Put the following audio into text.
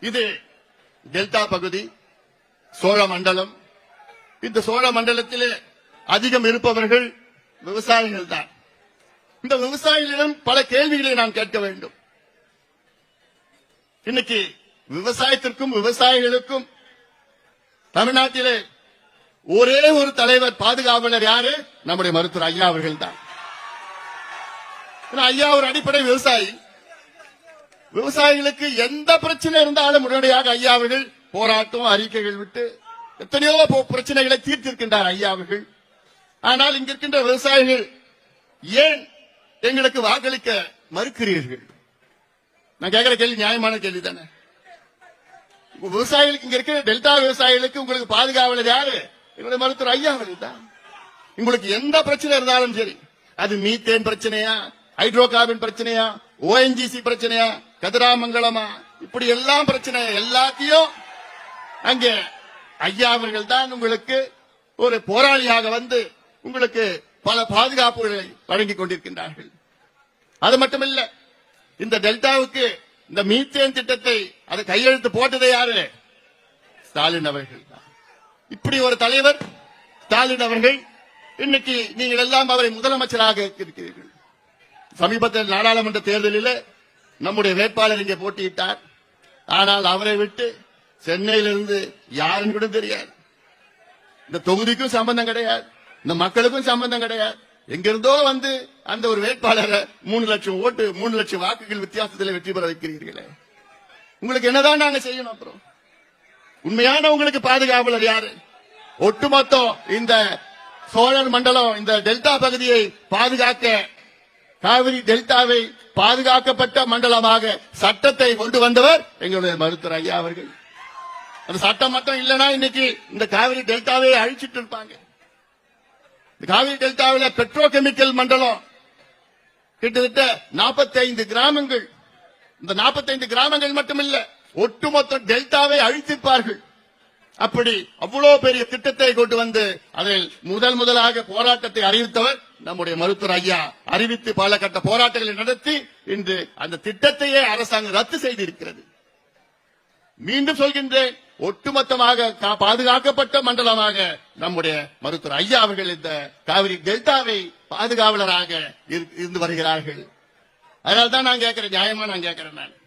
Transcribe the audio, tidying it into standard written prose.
இது டெல்டா பகுதி, சோழ மண்டலம். இந்த சோழ மண்டலத்திலே அதிகம் இருப்பவர்கள் விவசாயிகள் தான். இந்த விவசாயிகளிடம் பல கேள்விகளை நாம் கேட்க வேண்டும். இன்னைக்கு விவசாயத்திற்கும் விவசாயிகளுக்கும் தமிழ்நாட்டிலே ஒரே ஒரு தலைவர், பாதுகாவலர் யாரு? நம்முடைய மருத்துவர் ஐயா அவர்கள் தான். ஐயா ஒரு அடிப்படை விவசாயி. விவசாயிகளுக்கு எந்த பிரச்சனை இருந்தாலும் உடனடியாக ஐயா அவர்கள் போராட்டம், அறிக்கைகள் விட்டு எத்தனையோ பிரச்சனைகளை தீர்த்திருக்கின்றார் ஐயா அவர்கள். ஆனால் இங்க இருக்கின்ற விவசாயிகள் ஏன் எங்களுக்கு வாக்களிக்க மறுக்கிறீர்கள்? நான் கேட்கிற கேள்வி நியாயமான கேள்வி தானே. விவசாயிகளுக்கு, இங்க இருக்கிற டெல்டா விவசாயிகளுக்கு உங்களுக்கு பாதுகாவலர் யாரு? எங்களுடைய மருத்துவர் ஐயா அவர்கள் தான். உங்களுக்கு எந்த பிரச்சனை இருந்தாலும் சரி, அது மீத்தேன் பிரச்சனையா, ஹைட்ரோ கார்பன் பிரச்சனையா, ONGC பிரச்சனையா, கதிராமங்கலமா, இப்படி எல்லாம் பிரச்சனை எல்லாத்தையும் அங்கே ஐயா அவர்கள் தான் உங்களுக்கு ஒரு போராளியாக வந்து உங்களுக்கு பல பாதுகாப்புகளை வழங்கிக் கொண்டிருக்கின்றார்கள். அது மட்டுமல்ல, இந்த டெல்டாவுக்கு இந்த மீத்தேன் திட்டத்தை அதை கையெழுத்து போட்டதை யாரு? ஸ்டாலின் அவர்கள் தான். இப்படி ஒரு தலைவர் ஸ்டாலின் அவர்கள். இன்னைக்கு நீங்கள் எல்லாம் அவரை முதலமைச்சராக இருக்கிறீர்கள். சமீபத்தில் நாடாளுமன்ற தேர்தலில் நம்முடைய வேட்பாளர் இங்கே போட்டியிட்டார். ஆனால் அவரை விட்டு சென்னையிலிருந்து யாருன்னு கூட தெரியாது. இந்த தொகுதிக்கும் சம்பந்தம் கிடையாது, இந்த மக்களுக்கும் சம்பந்தம் கிடையாது. எங்கிருந்தோ வந்து அந்த ஒரு வேட்பாளரை 3 லட்சம் ஓட்டு, 3 லட்சம் வாக்குகள் வித்தியாசத்தில் வெற்றி பெற வைக்கிறீர்களே, உங்களுக்கு என்னதான் நாங்க செய்யணும்? அப்புறம் உண்மையான உங்களுக்கு பாதுகாவலர் யாரு? ஒட்டுமொத்தம் இந்த சோழர் மண்டலம், இந்த டெல்டா பகுதியை பாதுகாக்க, காவிரி டெல்டாவை பாதுகாக்கப்பட்ட மண்டலமாக சட்டத்தை கொண்டு வந்தவர் எங்களுடைய மருத்துவர் ஐயா அவர்கள். அந்த சட்டம் மட்டும் இல்லைன்னா இன்னைக்கு இந்த காவிரி டெல்டாவை அழிச்சிட்டு இருப்பாங்க. காவிரி டெல்டாவில் பெட்ரோ கெமிக்கல் மண்டலம் கிட்டத்தட்ட 45 கிராமங்கள். இந்த 45 கிராமங்கள் மட்டுமில்ல, ஒட்டுமொத்த டெல்டாவை அழித்திருப்பார்கள். அப்படி அவ்வளவு பெரிய திட்டத்தை கொண்டு வந்து அதில் முதலாக போராட்டத்தை அறிவித்தவர் நம்முடைய மருத்துவர் ஐயா. அறிவித்து பல கட்ட போராட்டங்களை நடத்தி இன்று அந்த திட்டத்தையே அரசாங்கம் ரத்து செய்திருக்கிறது. மீண்டும் சொல்கின்றேன், ஒட்டுமொத்தமாக பாதுகாக்கப்பட்ட மண்டலமாக நம்முடைய மருத்துவர் ஐயா அவர்கள் இந்த காவிரி டெல்டாவை பாதுகாவலராக இருந்து வருகிறார்கள். அதனால்தான் நான் கேட்கிறேன், நியாயமா நான் கேட்கிறேன். நான்